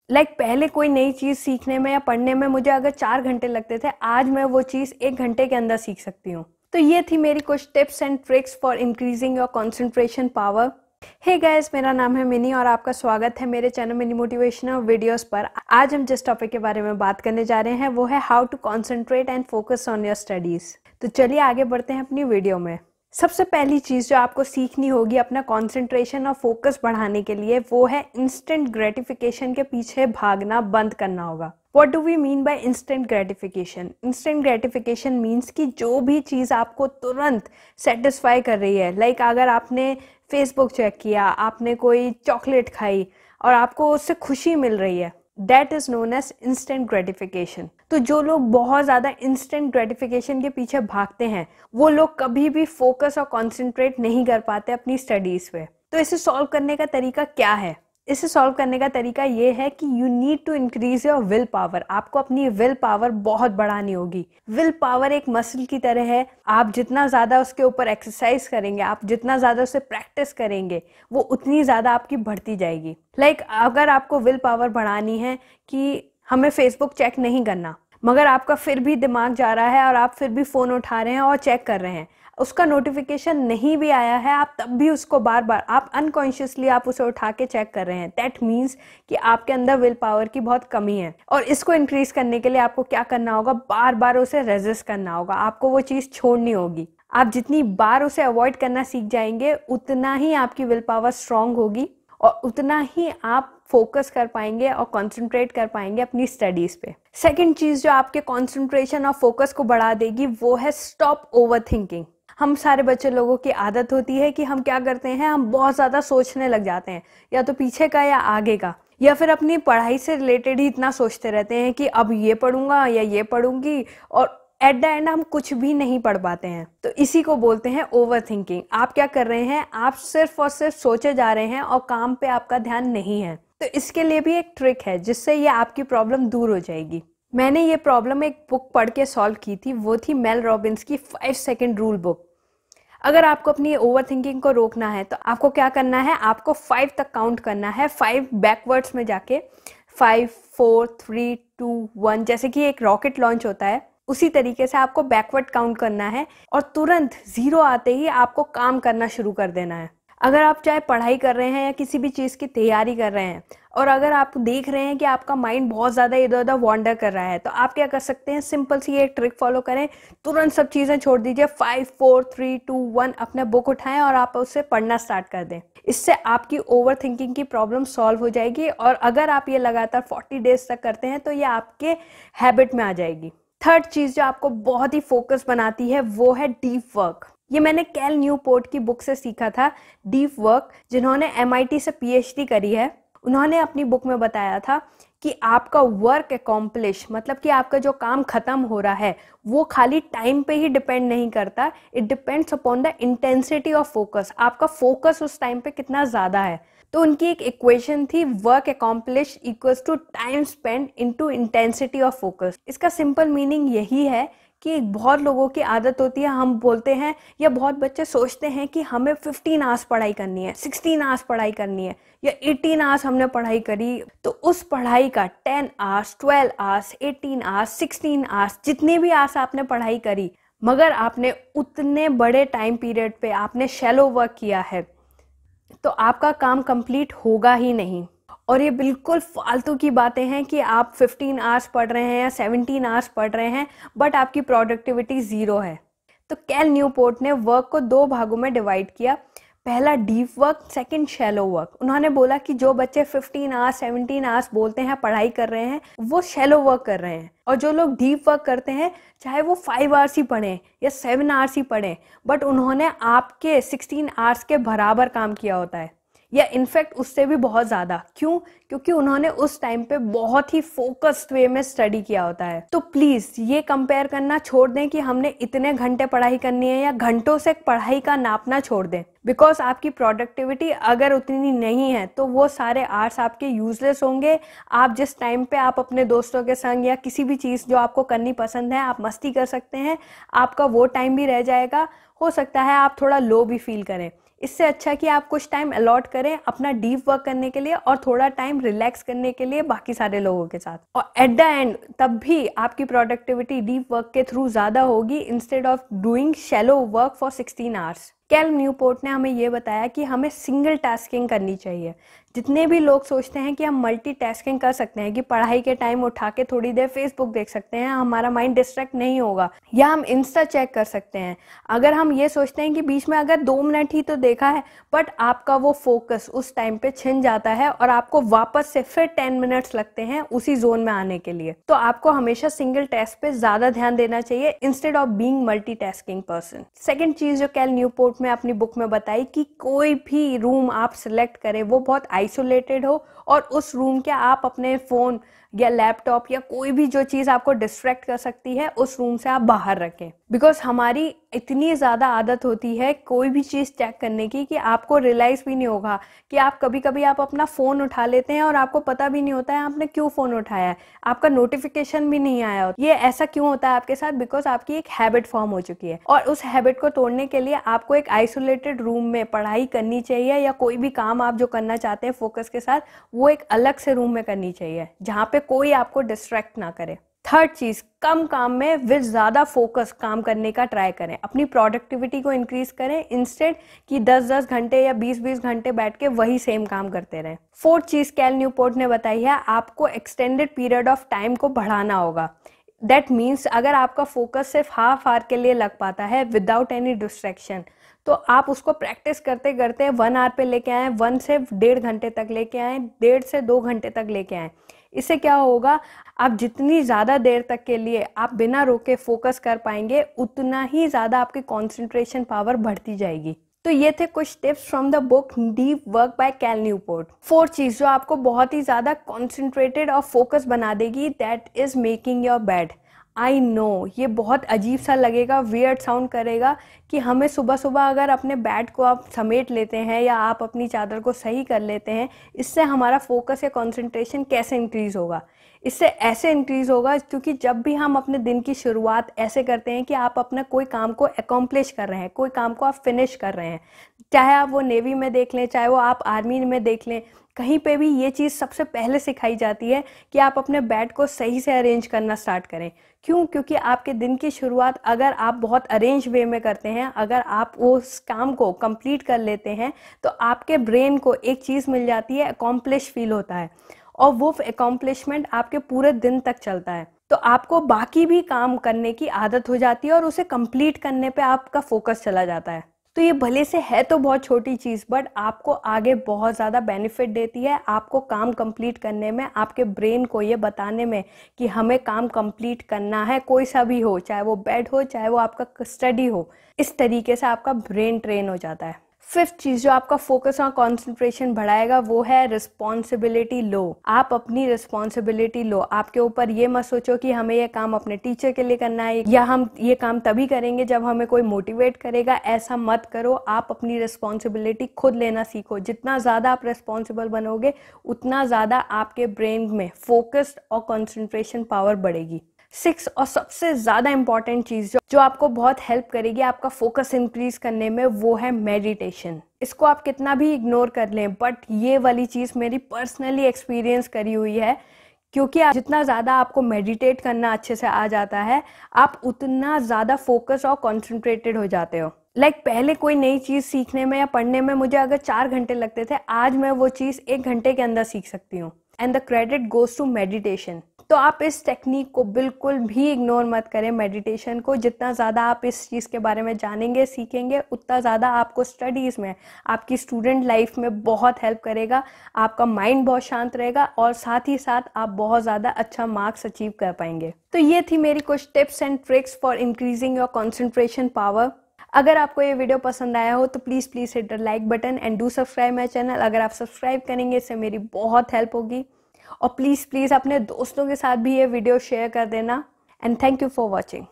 पहले कोई नई चीज़ सीखने में या पढ़ने में मुझे अगर 4 घंटे लगते थे, आज मैं वो चीज़ 1 घंटे के अंदर सीख सकती हूँ। तो ये थी मेरी कुछ tips and tricks for increasing your concentration power. Hey guys, मेरा नाम है मिनी और आपका स्वागत है मेरे चैनल मिनी मोटिवेशनल वीडियोस पर। आज हम जिस टॉपिक के बारे में बात करने जा रहे हैं वो है how to concentrate and focus on your studies. तो चलिए आगे बढ़ते हैं अपनी वीडियो में। सबसे पहली चीज़ जो आपको सीखनी होगी अपना कंसंट्रेशन और फोकस बढ़ाने के लिए वो है इंस्टेंट ग्रेटिफिकेशन के पीछे भागना बंद करना होगा। What do we mean by instant gratification? Instant gratification means कि जो भी चीज़ आपको तुरंत सेटिस्फाई कर रही है, लाइक अगर आपने फेसबुक चेक किया, आपने कोई चॉकलेट खाई और आपको उससे खुशी मिल रही है, that is known as instant gratification. तो जो लोग बहुत ज़्यादा इंस्टेंट ग्रेटिफिकेशन के पीछे भागते हैं वो लोग कभी भी फोकस और कॉन्सेंट्रेट नहीं कर पाते अपनी स्टडीज़ पे। तो इसे सॉल्व करने का तरीका क्या है? इसे सॉल्व करने का तरीका ये है कि you need to increase your will power. आपको अपनी विल पावर बहुत बढ़ानी होगी। विल पावर एक मसल की तरह है, आप जितना ज़्यादा उसके ऊपर एक्सरसाइज करेंगे, आप जितना ज़्यादा उसे प्रैक्टिस करेंगे, वो उतनी ज़्यादा आपकी बढ़ती जाएगी। अगर आपको विल पावर बढ़ानी है कि हमें फेसबुक चेक नहीं करना, मगर आपका फिर भी दिमाग जा रहा है और आप फिर भी फ़ोन उठा रहे हैं और चेक कर रहे हैं, उसका नोटिफिकेशन नहीं भी आया है, आप तब भी उसको बार बार आप अनकॉन्शियसली आप उसे उठा के चेक कर रहे हैं, दैट मीन्स कि आपके अंदर विल पावर की बहुत कमी है। और इसको इंक्रीज करने के लिए आपको क्या करना होगा? बार बार उसे रेजिस्ट करना होगा, आपको वो चीज़ छोड़नी होगी। आप जितनी बार उसे अवॉइड करना सीख जाएंगे उतना ही आपकी विल पावर स्ट्रांग होगी और उतना ही आप फोकस कर पाएंगे और कंसंट्रेट कर पाएंगे अपनी स्टडीज़ पे। सेकंड चीज़ जो आपके कंसंट्रेशन और फोकस को बढ़ा देगी वो है स्टॉप ओवर थिंकिंग। हम सारे बच्चे लोगों की आदत होती है कि हम क्या करते हैं, हम बहुत ज़्यादा सोचने लग जाते हैं, या तो पीछे का या आगे का, या फिर अपनी पढ़ाई से रिलेटेड ही इतना सोचते रहते हैं कि अब ये पढ़ूंगा या ये पढ़ूंगी, और एट द एंड हम कुछ भी नहीं पढ़ पाते हैं। तो इसी को बोलते हैं ओवर थिंकिंग। आप क्या कर रहे हैं? आप सिर्फ और सिर्फ सोचे जा रहे हैं और काम पे आपका ध्यान नहीं है। तो इसके लिए भी एक ट्रिक है जिससे ये आपकी प्रॉब्लम दूर हो जाएगी। मैंने ये प्रॉब्लम एक बुक पढ़ के सॉल्व की थी, वो थी मेल रॉबिन्स की 5 सेकंड रूल बुक। अगर आपको अपनी ओवर थिंकिंग को रोकना है तो आपको क्या करना है? आपको 5 तक काउंट करना है, 5 बैकवर्ड्स में जाके 5 4 3 2 1, जैसे कि एक रॉकेट लॉन्च होता है उसी तरीके से आपको बैकवर्ड काउंट करना है और तुरंत 0 आते ही आपको काम करना शुरू कर देना है। अगर आप चाहे पढ़ाई कर रहे हैं या किसी भी चीज़ की तैयारी कर रहे हैं और अगर आप देख रहे हैं कि आपका माइंड बहुत ज़्यादा इधर उधर वॉन्डर कर रहा है, तो आप क्या कर सकते हैं? सिंपल सी एक ट्रिक फॉलो करें, तुरंत सब चीज़ें छोड़ दीजिए, 5 4 3 2 1 अपना बुक उठाएं और आप उससे पढ़ना स्टार्ट कर दें। इससे आपकी ओवर थिंकिंग की प्रॉब्लम सॉल्व हो जाएगी और अगर आप ये लगातार 40 डेज तक करते हैं तो ये आपके हैबिट में आ जाएगी। थर्ड चीज़ जो आपको बहुत ही फोकस बनाती है वो है डीप वर्क। ये मैंने कैल न्यूपोर्ट की बुक से सीखा था। डीप वर्क, जिन्होंने MIT से PhD करी है, उन्होंने अपनी बुक में बताया था कि आपका वर्क अकॉम्प्लिश, मतलब कि आपका जो काम खत्म हो रहा है वो खाली टाइम पे ही डिपेंड नहीं करता, it depends upon the intensity of focus. आपका फोकस उस टाइम पे कितना ज़्यादा है। तो उनकी एक इक्वेशन थी, work accomplish equals to time spend into intensity of focus. इसका सिंपल मीनिंग यही है कि बहुत लोगों की आदत होती है, हम बोलते हैं या बहुत बच्चे सोचते हैं कि हमें 15 आवर्स पढ़ाई करनी है, 16 आवर्स पढ़ाई करनी है या 18 आवर्स हमने पढ़ाई करी, तो उस पढ़ाई का 10 आवर्स 12 आवर्स 18 आवर्स 16 आवर्स जितने भी आवर्स आपने पढ़ाई करी, मगर आपने उतने बड़े टाइम पीरियड पे आपने शैलो वर्क किया है तो आपका काम कंप्लीट होगा ही नहीं। और ये बिल्कुल फालतू की बातें हैं कि आप 15 आवर्स पढ़ रहे हैं या 17 आवर्स पढ़ रहे हैं बट आपकी प्रोडक्टिविटी 0 है। तो कैल न्यूपोर्ट ने वर्क को 2 भागों में डिवाइड किया, पहला deep work, second shallow work. उन्होंने बोला कि जो बच्चे 15 आवर्स 17 आवर्स बोलते हैं पढ़ाई कर रहे हैं वो शैलो वर्क कर रहे हैं, और जो लोग डीप वर्क करते हैं चाहे वो 5 आवर्स ही पढ़ें या 7 आवर्स ही पढ़ें, बट उन्होंने आपके 16 आवर्स के बराबर काम किया होता है या इनफैक्ट उससे भी बहुत ज़्यादा। क्यों? क्योंकि उन्होंने उस टाइम पे बहुत ही फोकस्ड वे में स्टडी किया होता है। तो प्लीज़ ये कंपेयर करना छोड़ दें कि हमने इतने घंटे पढ़ाई करनी है, या घंटों से पढ़ाई का नापना छोड़ दें, बिकॉज आपकी प्रोडक्टिविटी अगर उतनी नहीं है तो वो सारे आवर्स आपके यूजलेस होंगे। आप जिस टाइम पे आप अपने दोस्तों के संग या किसी भी चीज़ जो आपको करनी पसंद है आप मस्ती कर सकते हैं, आपका वो टाइम भी रह जाएगा। हो सकता है आप थोड़ा लो भी फील करें। इससे अच्छा कि आप कुछ टाइम अलॉट करें अपना डीप वर्क करने के लिए और थोड़ा टाइम रिलैक्स करने के लिए बाकी सारे लोगों के साथ। और एट द एंड तब भी आपकी प्रोडक्टिविटी डीप वर्क के थ्रू ज़्यादा होगी instead of doing shallow work for 16 hours. Cal Newport ने हमें ये बताया कि हमें सिंगल टास्किंग करनी चाहिए। जितने भी लोग सोचते हैं कि हम मल्टीटास्किंग कर सकते हैं, कि पढ़ाई के टाइम उठा के थोड़ी देर फेसबुक देख सकते हैं, हमारा माइंड डिस्ट्रैक्ट नहीं होगा, या हम इंस्टा चेक कर सकते हैं। अगर हम ये सोचते हैं कि बीच में अगर 2 मिनट ही तो देखा है, बट आपका वो फोकस उस टाइम पे छिन जाता है और आपको वापस से फिर 10 मिनट्स लगते हैं उसी जोन में आने के लिए। तो आपको हमेशा सिंगल टास्क पे ज्यादा ध्यान देना चाहिए instead of being multitasking person. Second चीज जो कैल न्यूपोर्ट में अपनी बुक में बताई कि कोई भी रूम आप सिलेक्ट करें वो बहुत आइसोलेटेड हो और उस रूम के आप अपने फोन या लैपटॉप या कोई भी जो चीज़ आपको डिस्ट्रैक्ट कर सकती है उस रूम से आप बाहर रखें। बिकॉज हमारी इतनी ज़्यादा आदत होती है कोई भी चीज़ चेक करने की कि आपको रियलाइज़ भी नहीं होगा कि आप कभी कभी आप अपना फ़ोन उठा लेते हैं और आपको पता भी नहीं होता है आपने क्यों फ़ोन उठाया है, आपका नोटिफिकेशन भी नहीं आया। ये ऐसा क्यों होता है आपके साथ? बिकॉज आपकी एक हैबिट फॉर्म हो चुकी है और उस हैबिट को तोड़ने के लिए आपको एक आइसोलेटेड रूम में पढ़ाई करनी चाहिए या कोई भी काम आप जो करना चाहते हैं फोकस के साथ वो एक अलग से रूम में करनी चाहिए जहाँ पे कोई आपको डिस्ट्रैक्ट ना करे। थर्ड चीज, कम काम में विद ज्यादा फोकस काम करने का ट्राई करें, अपनी प्रोडक्टिविटी को इंक्रीज करें इंस्टेड कि 10-10 घंटे या 20-20 घंटे बैठ के वही सेम काम करते रहें। फोर्थ चीज कैल न्यूपोर्ट ने बताई है, आपको एक्सटेंडेड पीरियड ऑफ टाइम को बढ़ाना होगा। दैट मीन्स अगर आपका फोकस सिर्फ हाफ आवर के लिए लग पाता है विदाउट एनी डिस्ट्रैक्शन, तो आप उसको प्रैक्टिस करते करते 1 आवर पे लेके आए, 1 से 1.5 घंटे तक लेके आए, 1.5 से 2 घंटे तक लेके आए। इससे क्या होगा, आप जितनी ज़्यादा देर तक के लिए आप बिना रोके फोकस कर पाएंगे उतना ही ज़्यादा आपकी कंसंट्रेशन पावर बढ़ती जाएगी। तो ये थे कुछ tips from the book deep work by Cal Newport. Fourth चीज़ जो आपको बहुत ही ज़्यादा कॉन्सेंट्रेटेड और फोकस बना देगी, that is making your bed. I know ये बहुत अजीब सा लगेगा, वियर्ड साउंड करेगा कि हमें सुबह सुबह अगर अपने बेड को आप समेट लेते हैं या आप अपनी चादर को सही कर लेते हैं, इससे हमारा फोकस या कंसंट्रेशन कैसे इंक्रीज़ होगा। इससे ऐसे इंक्रीज़ होगा क्योंकि जब भी हम अपने दिन की शुरुआत ऐसे करते हैं कि आप अपना कोई काम को अकॉम्प्लिश कर रहे हैं, कोई काम को आप फिनिश कर रहे हैं, चाहे आप वो नेवी में देख लें, चाहे वो आप आर्मी में देख लें, कहीं पे भी ये चीज़ सबसे पहले सिखाई जाती है कि आप अपने बेड को सही से अरेंज करना स्टार्ट करें। क्यों? क्योंकि आपके दिन की शुरुआत अगर आप बहुत अरेंज वे में करते हैं, अगर आप उस काम को कंप्लीट कर लेते हैं, तो आपके ब्रेन को एक चीज़ मिल जाती है, अकॉम्प्लिश फील होता है और वो अकॉम्प्लिशमेंट आपके पूरे दिन तक चलता है। तो आपको बाकी भी काम करने की आदत हो जाती है और उसे कंप्लीट करने पे आपका फोकस चला जाता है। तो ये भले से है तो बहुत छोटी चीज़, बट आपको आगे बहुत ज़्यादा बेनिफिट देती है, आपको काम कंप्लीट करने में, आपके ब्रेन को ये बताने में कि हमें काम कंप्लीट करना है, कोई सा भी हो, चाहे वो बेड हो, चाहे वो आपका स्टडी हो। इस तरीके से आपका ब्रेन ट्रेन हो जाता है। फिफ्थ चीज़ जो आपका फोकस और कंसंट्रेशन बढ़ाएगा वो है रिस्पॉन्सिबिलिटी लो। आप अपनी रिस्पॉन्सिबिलिटी लो, आपके ऊपर ये मत सोचो कि हमें ये काम अपने टीचर के लिए करना है या हम ये काम तभी करेंगे जब हमें कोई मोटिवेट करेगा। ऐसा मत करो, आप अपनी रिस्पॉन्सिबिलिटी खुद लेना सीखो। जितना ज़्यादा आप रिस्पॉन्सिबल बनोगे उतना ज़्यादा आपके ब्रेन में फोकस्ड और कंसंट्रेशन पावर बढ़ेगी। 6 और सबसे ज़्यादा इंपॉर्टेंट चीज़ जो आपको बहुत हेल्प करेगी आपका फोकस इंक्रीज करने में, वो है मेडिटेशन। इसको आप कितना भी इग्नोर कर लें, बट ये वाली चीज़ मेरी पर्सनली एक्सपीरियंस करी हुई है, क्योंकि जितना ज़्यादा आपको मेडिटेट करना अच्छे से आ जाता है, आप उतना ज़्यादा फोकस और कॉन्सेंट्रेटेड हो जाते हो। पहले कोई नई चीज़ सीखने में या पढ़ने में मुझे अगर 4 घंटे लगते थे, आज मैं वो चीज़ 1 घंटे के अंदर सीख सकती हूँ। And the credit goes to meditation. तो आप इस टेक्निक को बिल्कुल भी इग्नोर मत करें, मेडिटेशन को। जितना ज़्यादा आप इस चीज़ के बारे में जानेंगे, सीखेंगे, उतना ज़्यादा आपको स्टडीज़ में, आपकी स्टूडेंट लाइफ में बहुत हेल्प करेगा। आपका माइंड बहुत शांत रहेगा और साथ ही साथ आप बहुत ज़्यादा अच्छा मार्क्स अचीव कर पाएंगे। तो ये थी मेरी कुछ tips and tricks for increasing your concentration power. अगर आपको ये वीडियो पसंद आया हो तो please hit the like button and do subscribe my channel. अगर आप सब्सक्राइब करेंगे इससे मेरी बहुत हेल्प होगी। और प्लीज़ अपने दोस्तों के साथ भी ये वीडियो शेयर कर देना। And thank you for watching.